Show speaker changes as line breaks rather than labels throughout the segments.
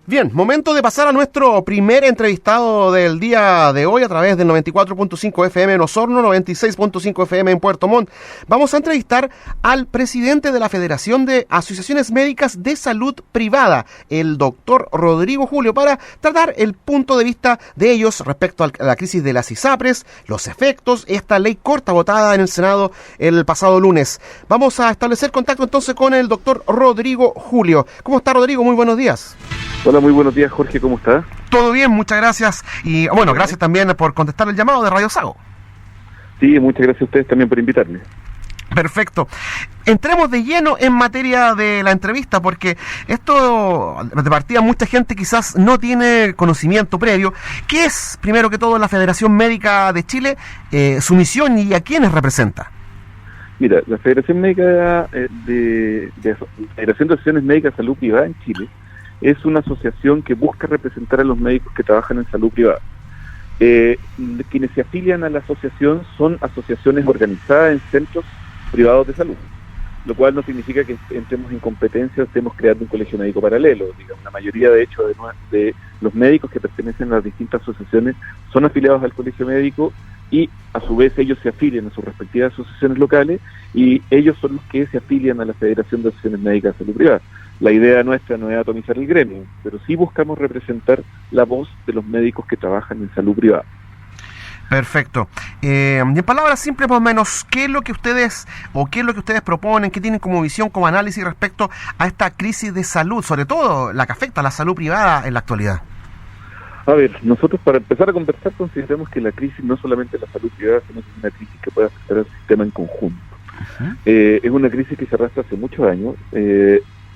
Bien, momento de pasar a nuestro primer entrevistado del día de hoy a través del 94.5 FM en Osorno, 96.5 FM en Puerto Montt. Vamos a entrevistar al presidente de la Federación de Asociaciones Médicas de Salud Privada, el doctor Rodrigo Julio, para tratar el punto de vista de ellos respecto a la crisis de las ISAPRES, los efectos, esta ley corta votada en el Senado el pasado lunes. Vamos a establecer contacto entonces con el doctor Rodrigo Julio. ¿Cómo está, Rodrigo? Muy buenos días.
Hola, muy buenos días, Jorge, ¿cómo estás?
Todo bien, muchas gracias. Y bueno, gracias también por contestar el llamado de Radio Sago.
Sí, muchas gracias a ustedes también por invitarme.
Perfecto. Entremos de lleno en materia de la entrevista, porque esto, de partida, mucha gente quizás no tiene conocimiento previo. ¿Qué es, primero que todo, la Federación Médica de Chile, su misión y a quiénes representa?
Mira, la Federación Médica Federación de Asociaciones Médicas de Salud Privada en Chile es una asociación que busca representar a los médicos que trabajan en salud privada. Quienes se afilian a la asociación son asociaciones organizadas en centros privados de salud, lo cual no significa que entremos en competencia o estemos creando un colegio médico paralelo. Digamos, la mayoría, de hecho, de los médicos que pertenecen a las distintas asociaciones son afiliados al colegio médico y a su vez ellos se afilian a sus respectivas asociaciones locales y ellos son los que se afilian a la Federación de Asociaciones Médicas de Salud Privada. La idea nuestra no es atomizar el gremio, pero sí buscamos representar la voz de los médicos que trabajan en salud privada.
Perfecto. Y en palabras simples, más o menos, ¿qué es lo que ustedes proponen, qué tienen como visión, como análisis respecto a esta crisis de salud, sobre todo la que afecta a la salud privada en la actualidad?
A ver, nosotros para empezar a conversar consideramos que la crisis no solamente de la salud privada, sino que es una crisis que puede afectar al sistema en conjunto. Uh-huh. Es una crisis que se arrastra hace muchos años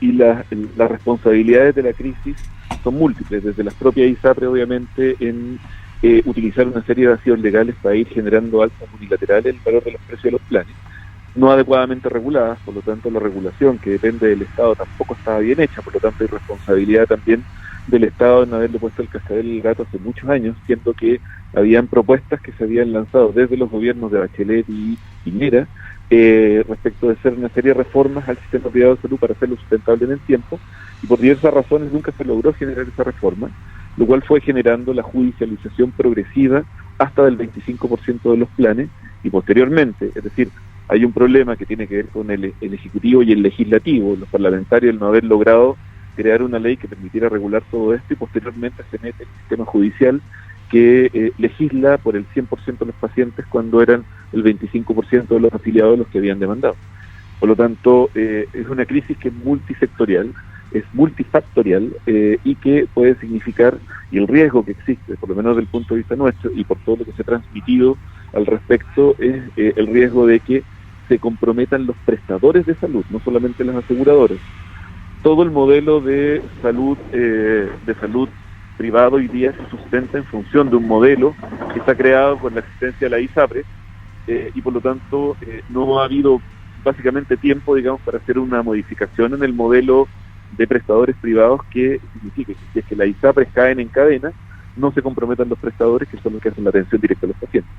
y las responsabilidades de la crisis son múltiples, desde las propias ISAPRES, obviamente, en utilizar una serie de vacíos legales para ir generando alzas unilaterales el valor de los precios de los planes, no adecuadamente reguladas, por lo tanto la regulación que depende del Estado tampoco estaba bien hecha, por lo tanto hay responsabilidad también del Estado en haberle puesto el cascabel al gato hace muchos años, siendo que habían propuestas que se habían lanzado desde los gobiernos de Bachelet y Piñera respecto de hacer una serie de reformas al sistema privado de salud para hacerlo sustentable en el tiempo, y por diversas razones nunca se logró generar esa reforma, lo cual fue generando la judicialización progresiva hasta del 25% de los planes, y posteriormente, es decir, hay un problema que tiene que ver con el Ejecutivo y el Legislativo, los parlamentarios, el no haber logrado crear una ley que permitiera regular todo esto, y posteriormente se mete el sistema judicial que legisla por el 100% de los pacientes cuando eran el 25% de los afiliados los que habían demandado. Por lo tanto, es una crisis que es multisectorial, es multifactorial y que puede significar, y el riesgo que existe, por lo menos desde el punto de vista nuestro y por todo lo que se ha transmitido al respecto, es el riesgo de que se comprometan los prestadores de salud, no solamente las aseguradoras. Todo el modelo de salud privado hoy día se sustenta en función de un modelo que está creado con la existencia de la ISAPRES y por lo tanto no ha habido básicamente tiempo, digamos, para hacer una modificación en el modelo de prestadores privados que signifique que si es que las ISAPRES caen en cadena, no se comprometan los prestadores que son los que hacen la atención directa a los pacientes.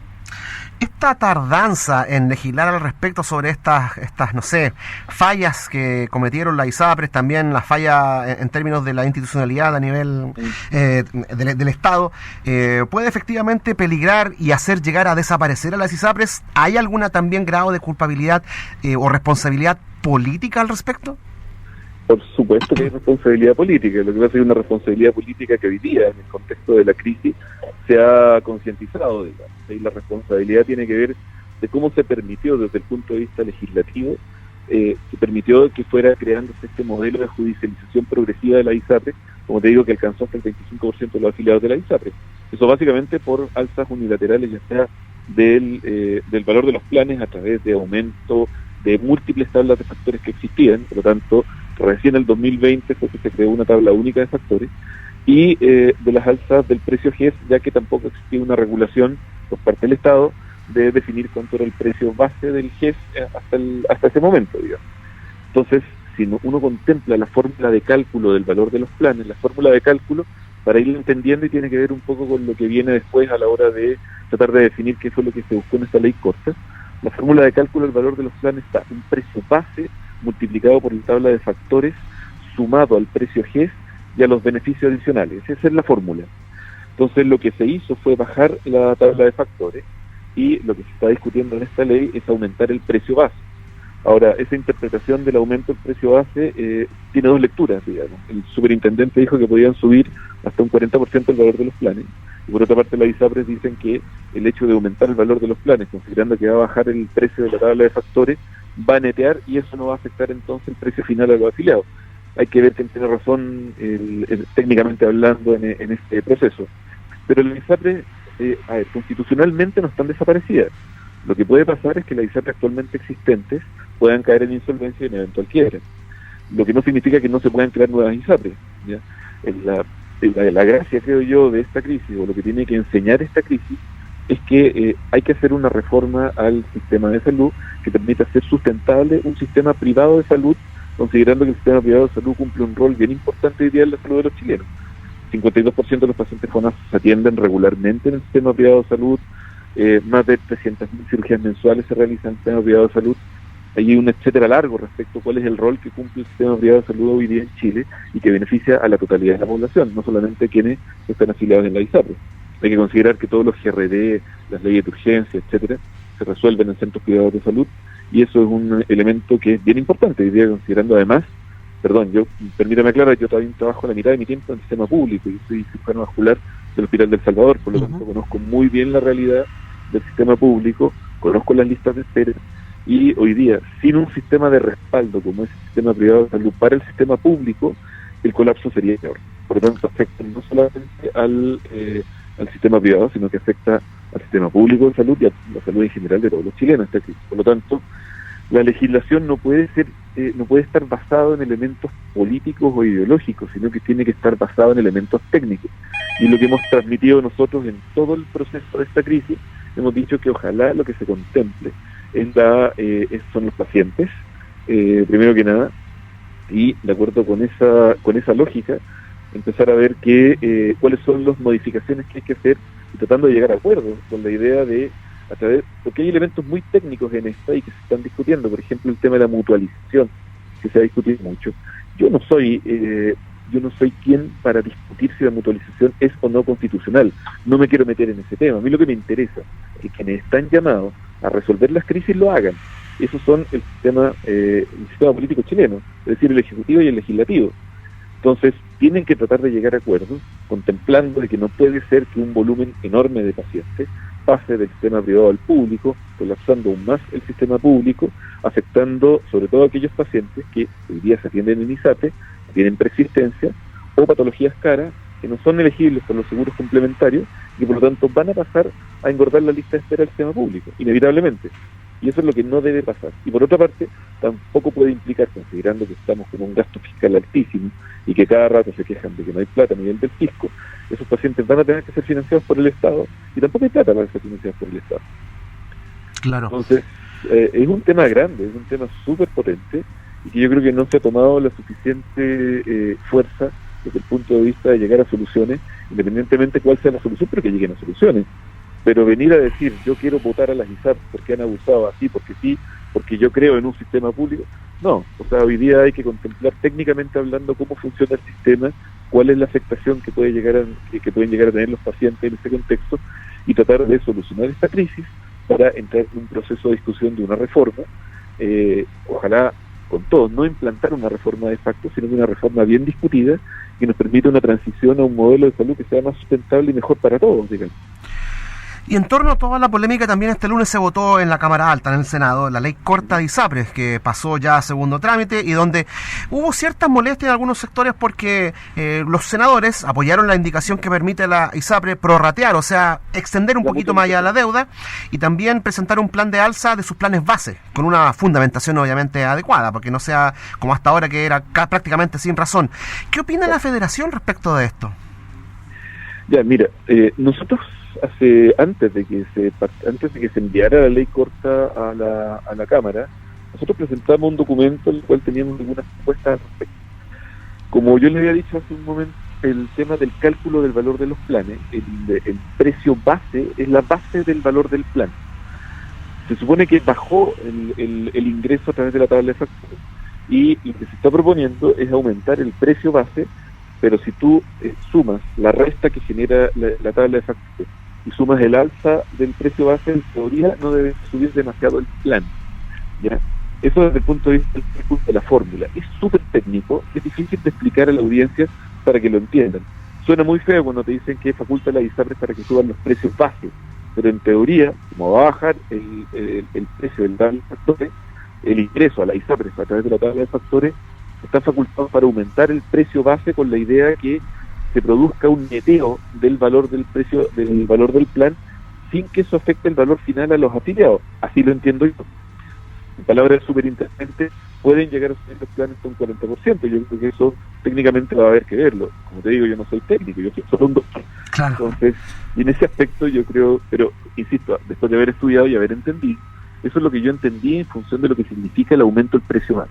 Esta tardanza en legislar al respecto sobre estas no sé, fallas que cometieron la ISAPRES, también las fallas en términos de la institucionalidad a nivel del Estado, ¿puede efectivamente peligrar y hacer llegar a desaparecer a las ISAPRES? ¿Hay alguna también grado de culpabilidad o responsabilidad política al respecto?
Por supuesto que hay responsabilidad política. Lo que pasa es que hay una responsabilidad política que hoy día, en el contexto de la crisis, se ha concientizado, digamos. Y la responsabilidad tiene que ver de cómo se permitió desde el punto de vista legislativo, se permitió que fuera creándose este modelo de judicialización progresiva de la ISAPRES, como te digo, que alcanzó hasta el 25% de los afiliados de la ISAPRES. Eso básicamente por alzas unilaterales, ya sea del valor de los planes a través de aumento de múltiples tablas de factores que existían. Por lo tanto, recién en el 2020 fue que se creó una tabla única de factores, y de las alzas del precio GES, ya que tampoco existía una regulación por parte del Estado de definir cuánto era el precio base del GES hasta ese momento, digamos. Entonces, si uno contempla la fórmula de cálculo del valor de los planes, la fórmula de cálculo, para ir entendiendo, y tiene que ver un poco con lo que viene después a la hora de tratar de definir qué fue lo que se buscó en esta ley corta, la fórmula de cálculo del valor de los planes está un precio base multiplicado por la tabla de factores sumado al precio GES y a los beneficios adicionales. Esa es la fórmula. Entonces lo que se hizo fue bajar la tabla de factores y lo que se está discutiendo en esta ley es aumentar el precio base. Ahora, esa interpretación del aumento del precio base tiene dos lecturas, digamos. El superintendente dijo que podían subir hasta un 40% el valor de los planes, y por otra parte las ISAPRES dicen que el hecho de aumentar el valor de los planes, considerando que va a bajar el precio de la tabla de factores, va a netear y eso no va a afectar entonces el precio final a los afiliados. Hay que ver quién tiene razón técnicamente hablando en este proceso. Pero las ISAPRES, constitucionalmente no están desaparecidas. Lo que puede pasar es que las ISAPRES actualmente existentes puedan caer en insolvencia y en eventual quiebra. Lo que no significa que no se puedan crear nuevas ISAPRES, ¿ya? La gracia, creo yo, de esta crisis, o lo que tiene que enseñar esta crisis, es que hay que hacer una reforma al sistema de salud que permita hacer sustentable un sistema privado de salud, considerando que el sistema privado de salud cumple un rol bien importante hoy día en la salud de los chilenos. 52% de los pacientes FONASA se atienden regularmente en el sistema privado de salud, más de 300.000 cirugías mensuales se realizan en el sistema privado de salud. Hay un etcétera largo respecto a cuál es el rol que cumple el sistema privado de salud hoy día en Chile y que beneficia a la totalidad de la población, no solamente quienes están afiliados en la ISAPRE. Hay que considerar que todos los GRD, las leyes de urgencia, etcétera, se resuelven en centros privados de salud, y eso es un elemento que es bien importante hoy día, considerando además, permítame aclarar, yo también trabajo la mitad de mi tiempo en el sistema público, y soy cirujano vascular del Hospital del Salvador, por lo tanto conozco muy bien la realidad del sistema público, conozco las listas de espera, y hoy día, sin un sistema de respaldo como es el sistema privado de salud para el sistema público, el colapso sería peor. Por lo tanto, afecta no solamente al sistema privado, sino que afecta al sistema público de salud y a la salud en general de todos los chilenos. Por lo tanto, la legislación no puede estar basada en elementos políticos o ideológicos, sino que tiene que estar basada en elementos técnicos. Y lo que hemos transmitido nosotros en todo el proceso de esta crisis, hemos dicho que ojalá lo que se contemple son los pacientes, primero que nada, y de acuerdo con esa lógica, empezar a ver cuáles son las modificaciones que hay que hacer, y tratando de llegar a acuerdos con la idea porque hay elementos muy técnicos en esta y que se están discutiendo, por ejemplo el tema de la mutualización, que se ha discutido mucho. Yo no soy quien para discutir si la mutualización es o no constitucional, no me quiero meter en ese tema. A mí lo que me interesa es que quienes están llamados a resolver las crisis lo hagan. Esos son el sistema político chileno, es decir, el ejecutivo y el legislativo. Entonces, tienen que tratar de llegar a acuerdos, contemplando de que no puede ser que un volumen enorme de pacientes pase del sistema privado al público, colapsando aún más el sistema público, afectando sobre todo a aquellos pacientes que hoy día se atienden en ISAPRE, tienen persistencia o patologías caras que no son elegibles por los seguros complementarios y por lo tanto van a pasar a engordar la lista de espera del sistema público, inevitablemente. Y eso es lo que no debe pasar. Y por otra parte, tampoco puede implicar, considerando que estamos con un gasto fiscal altísimo y que cada rato se quejan de que no hay plata a nivel del fisco, esos pacientes van a tener que ser financiados por el Estado y tampoco hay plata para ser financiados por el Estado.
Claro.
Entonces, es un tema grande, es un tema súper potente y que yo creo que no se ha tomado la suficiente fuerza desde el punto de vista de llegar a soluciones, independientemente de cuál sea la solución, pero que lleguen a soluciones. Pero venir a decir, yo quiero votar a las ISAP porque han abusado así, porque yo creo en un sistema público, no. O sea, hoy día hay que contemplar técnicamente hablando cómo funciona el sistema, cuál es la afectación que pueden llegar a tener los pacientes en ese contexto y tratar de solucionar esta crisis para entrar en un proceso de discusión de una reforma, ojalá con todo, no implantar una reforma de facto, sino una reforma bien discutida que nos permita una transición a un modelo de salud que sea más sustentable y mejor para todos, digamos.
Y en torno a toda la polémica, también este lunes se votó en la Cámara Alta, en el Senado, la ley corta de ISAPRES, que pasó ya a segundo trámite y donde hubo ciertas molestias en algunos sectores porque los senadores apoyaron la indicación que permite la ISAPRE prorratear, o sea, extender un poquito más allá la deuda y también presentar un plan de alza de sus planes base, con una fundamentación obviamente adecuada, porque no sea como hasta ahora que era prácticamente sin razón. ¿Qué opina la Federación respecto de esto?
Ya, mira, nosotros antes de que se enviara la ley corta a la Cámara, nosotros presentamos un documento en el cual teníamos algunas propuestas al respecto. Como yo le había dicho hace un momento, el tema del cálculo del valor de los planes, el precio base es la base del valor del plan. Se supone que bajó el ingreso a través de la tabla de factores y lo que se está proponiendo es aumentar el precio base pero si tú sumas la resta que genera la tabla de factores y sumas el alza del precio base, en teoría no debe subir demasiado el plan, ¿ya? Eso desde el punto de vista de la fórmula. Es súper técnico, es difícil de explicar a la audiencia para que lo entiendan. Suena muy feo cuando te dicen que faculta la ISAPRES para que suban los precios base, pero en teoría, como va a bajar el precio del tabla de factores, el ingreso a la ISAPRES a través de la tabla de factores está facultado para aumentar el precio base con la idea de que se produzca un neteo del valor del precio, del valor del plan, sin que eso afecte el valor final a los afiliados. Así lo entiendo yo. En palabras del superintendente, pueden llegar a subir los planes hasta un 40%. Yo creo que eso técnicamente va a haber que verlo. Como te digo, yo no soy técnico, yo soy solo un doctor.
Claro.
Entonces, y en ese aspecto yo creo, pero insisto, después de haber estudiado y haber entendido, eso es lo que yo entendí en función de lo que significa el aumento del precio base.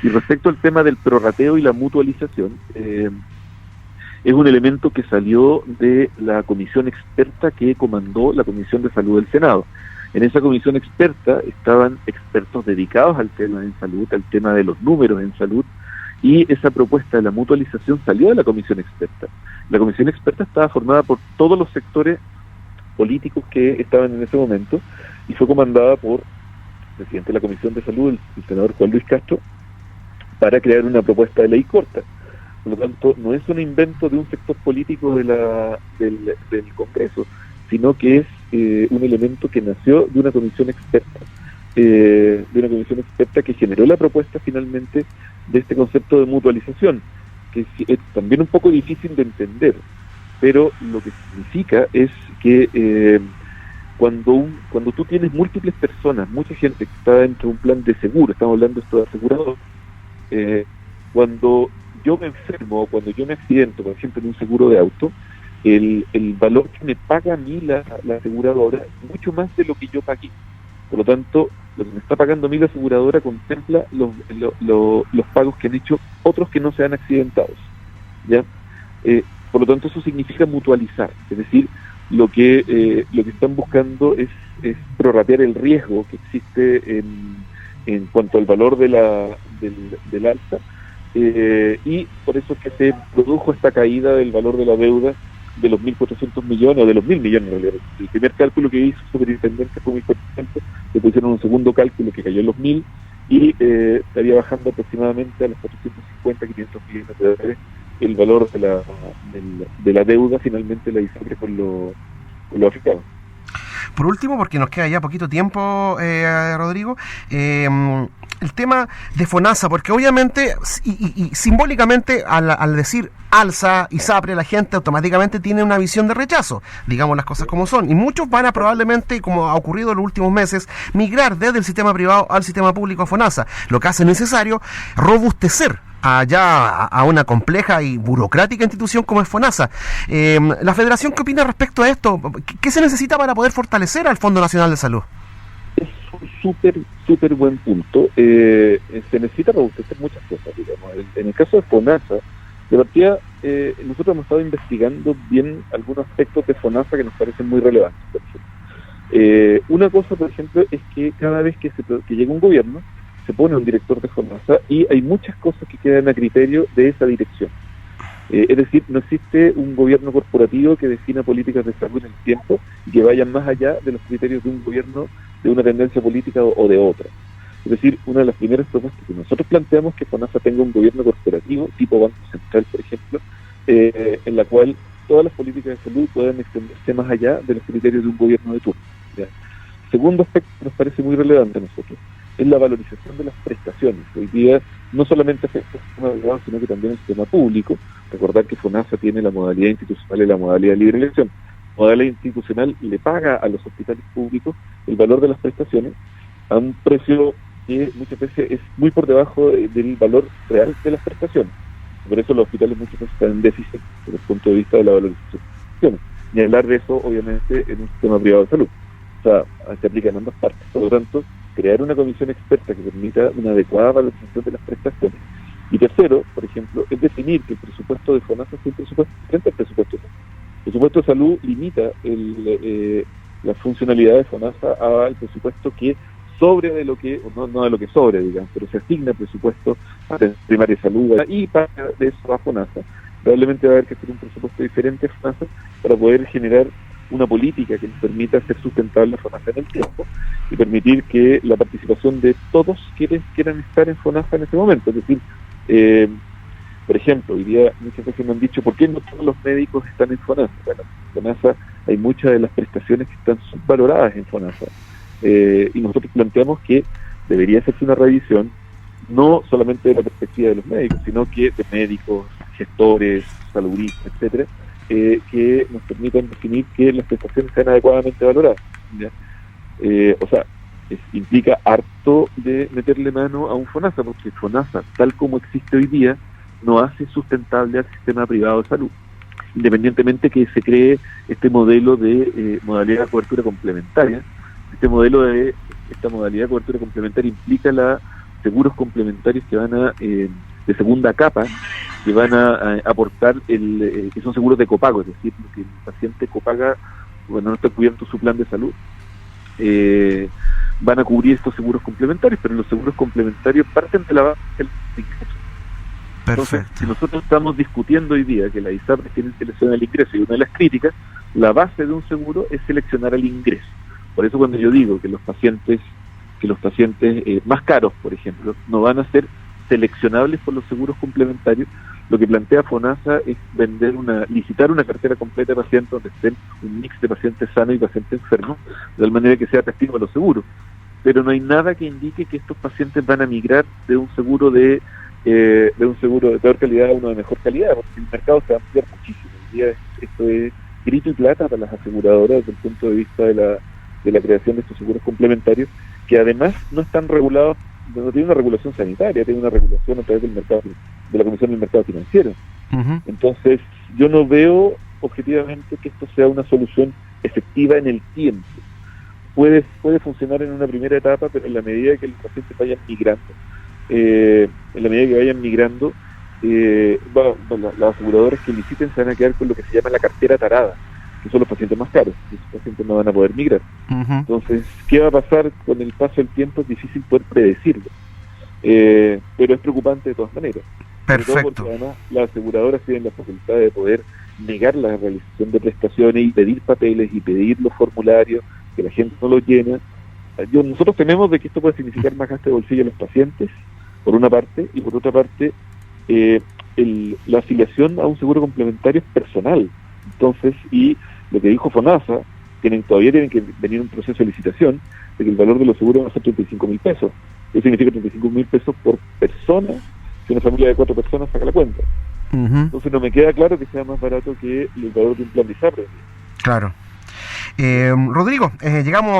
Y respecto al tema del prorrateo y la mutualización, es un elemento que salió de la comisión experta que comandó la Comisión de Salud del Senado. En esa comisión experta estaban expertos dedicados al tema de salud, al tema de los números en salud, y esa propuesta de la mutualización salió de la comisión experta. La comisión experta estaba formada por todos los sectores políticos que estaban en ese momento y fue comandada por el presidente de la Comisión de Salud, el senador Juan Luis Castro, para crear una propuesta de ley corta. Por lo tanto, no es un invento de un sector político del Congreso, sino que es un elemento que nació de una comisión experta, que generó la propuesta finalmente de este concepto de mutualización, que es también un poco difícil de entender, pero lo que significa es que cuando tú tienes múltiples personas, mucha gente que está dentro de un plan de seguro, estamos hablando de esto de asegurador, cuando yo me enfermo, cuando yo me accidento, por ejemplo, en un seguro de auto, el valor que me paga a mí la aseguradora es mucho más de lo que yo pagué. Por lo tanto, lo que me está pagando a mí la aseguradora contempla los pagos que han hecho otros que no se han accidentado, ¿ya? Por lo tanto, eso significa mutualizar, es decir, lo que están buscando es prorratear el riesgo que existe en cuanto al valor del alza, y por eso es que se produjo esta caída del valor de la deuda de los 1.400 millones, o de los 1.000 millones en realidad. El primer cálculo que hizo el superintendente fue 1.400, le pusieron un segundo cálculo que cayó en los 1.000, y estaría bajando aproximadamente a los 450, 500 millones de dólares el valor de la deuda finalmente la ISAPRES con los afectados.
Por último, porque nos queda ya poquito tiempo, Rodrigo, el tema de FONASA, porque obviamente y simbólicamente al decir alza ISAPRES, la gente automáticamente tiene una visión de rechazo, digamos las cosas como son, y muchos van a probablemente, como ha ocurrido en los últimos meses, migrar desde el sistema privado al sistema público a FONASA, lo que hace necesario robustecer a una compleja y burocrática institución como es FONASA. ¿La Federación qué opina respecto a esto? ¿Qué se necesita para poder fortalecer al Fondo Nacional de Salud?
Es un súper buen punto. Se necesita robustecer muchas cosas, digamos. En el caso de FONASA, de partida, nosotros hemos estado investigando bien algunos aspectos de FONASA que nos parecen muy relevantes. Por ejemplo. Una cosa, por ejemplo, es que cada vez que llega un gobierno, se pone un director de FONASA y hay muchas cosas que quedan a criterio de esa dirección. Es decir, no existe un gobierno corporativo que defina políticas de salud en el tiempo y que vayan más allá de los criterios de un gobierno, de una tendencia política o de otra. Es decir, una de las primeras propuestas que nosotros planteamos es que FONASA tenga un gobierno corporativo, tipo Banco Central, por ejemplo, en la cual todas las políticas de salud puedan extenderse más allá de los criterios de un gobierno de turno, ¿ya? Segundo aspecto que nos parece muy relevante a nosotros es la valorización de las prestaciones. Hoy día no solamente afecta al sistema privado, sino que también al sistema público. Recordar que FONASA tiene la modalidad institucional y la modalidad de libre elección. La modalidad institucional le paga a los hospitales públicos el valor de las prestaciones a un precio que muchas veces es muy por debajo del valor real de las prestaciones. Por eso los hospitales muchas veces están en déficit desde el punto de vista de la valorización. Ni hablar de eso, obviamente, en un sistema privado de salud. O sea, se aplica en ambas partes. Por lo tanto, crear una comisión experta que permita una adecuada valorización de las prestaciones. Y tercero, por ejemplo, es definir que el presupuesto de FONASA es un presupuesto frente al presupuesto de salud. El presupuesto de salud limita la funcionalidad de FONASA al presupuesto que sobre de lo que, o no de lo que sobre, digamos, pero se asigna presupuesto a primaria salud y paga de eso a FONASA. probablemente va a haber que hacer un presupuesto diferente a FONASA para poder generar una política que nos permita hacer sustentable FONASA en el tiempo y permitir que la participación de todos quienes quieran estar en FONASA en ese momento. Es decir, por ejemplo, hoy día muchas veces me han dicho, ¿por qué no todos los médicos están en FONASA? Bueno, en FONASA hay muchas de las prestaciones que están subvaloradas en FONASA. Y nosotros planteamos que debería hacerse una revisión, no solamente de la perspectiva de los médicos, sino que de médicos, gestores, saludistas, etcétera, que nos permitan definir que las prestaciones sean adecuadamente valoradas, ¿ya? Implica harto de meterle mano a un FONASA, porque FONASA, tal como existe hoy día, no hace sustentable al sistema privado de salud, independientemente que se cree este modelo de modalidad de cobertura complementaria. Esta modalidad de cobertura complementaria implica seguros complementarios que van de segunda capa, que van a aportar que son seguros de copago, es decir, que el paciente copaga cuando no está cubierto su plan de salud. Van a cubrir estos seguros complementarios, pero los seguros complementarios parten de la base del ingreso. Entonces, si nosotros estamos discutiendo hoy día que la ISAPRES tiene que seleccionar el ingreso, y una de las críticas, la base de un seguro es seleccionar el ingreso. Por eso cuando yo digo que los pacientes más caros, por ejemplo, no van a ser seleccionables por los seguros complementarios, lo que plantea FONASA es licitar una cartera completa de pacientes donde estén un mix de pacientes sanos y pacientes enfermos, de tal manera que sea atractivo a los seguros. Pero no hay nada que indique que estos pacientes van a migrar de un seguro de peor calidad a uno de mejor calidad, porque el mercado se va a ampliar muchísimo. Hoy día esto es grito y plata para las aseguradoras desde el punto de vista de la creación de estos seguros complementarios, que además no están regulados, no tienen una regulación sanitaria, tienen una regulación a través del mercado, de la Comisión del Mercado Financiero. Uh-huh. Entonces, yo no veo objetivamente que esto sea una solución efectiva en el tiempo. Puede funcionar en una primera etapa, pero en la medida que los pacientes vayan migrando, las aseguradoras que liciten se van a quedar con lo que se llama la cartera tarada, que son los pacientes más caros, y esos pacientes no van a poder migrar. Uh-huh. Entonces, ¿qué va a pasar con el paso del tiempo? Es difícil poder predecirlo, pero es preocupante de todas maneras.
Perfecto.
Porque además las aseguradoras tienen la facultad de poder negar la realización de prestaciones y pedir papeles y pedir los formularios, que la gente no los llena. Nosotros tememos de que esto puede significar más gasto de bolsillo a los pacientes, por una parte, y por otra parte, la afiliación a un seguro complementario es personal. Entonces, y lo que dijo FONASA, todavía tienen que venir un proceso de licitación, de que el valor de los seguros va a ser 35.000 pesos. Eso significa 35.000 pesos por persona, si una familia de 4 personas saca la cuenta. Uh-huh. Entonces no me queda claro que sea más barato que el valor de un plan de ISAPRES.
Claro. Rodrigo,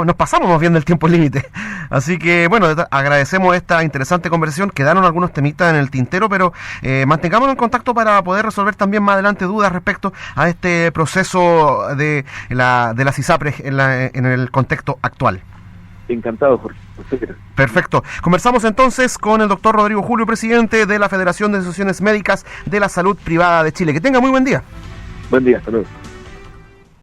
nos pasamos más bien del tiempo límite, así que bueno, agradecemos esta interesante conversación. Quedaron algunos temitas en el tintero, pero mantengámonos en contacto para poder resolver también más adelante dudas respecto a este proceso de las ISAPRES en el contexto actual.
Encantado, Jorge.
Perfecto. Conversamos entonces con el doctor Rodrigo Julio, presidente de la Federación de Asociaciones Médicas de la Salud Privada de Chile. Que tenga muy buen día.
Buen día, hasta luego.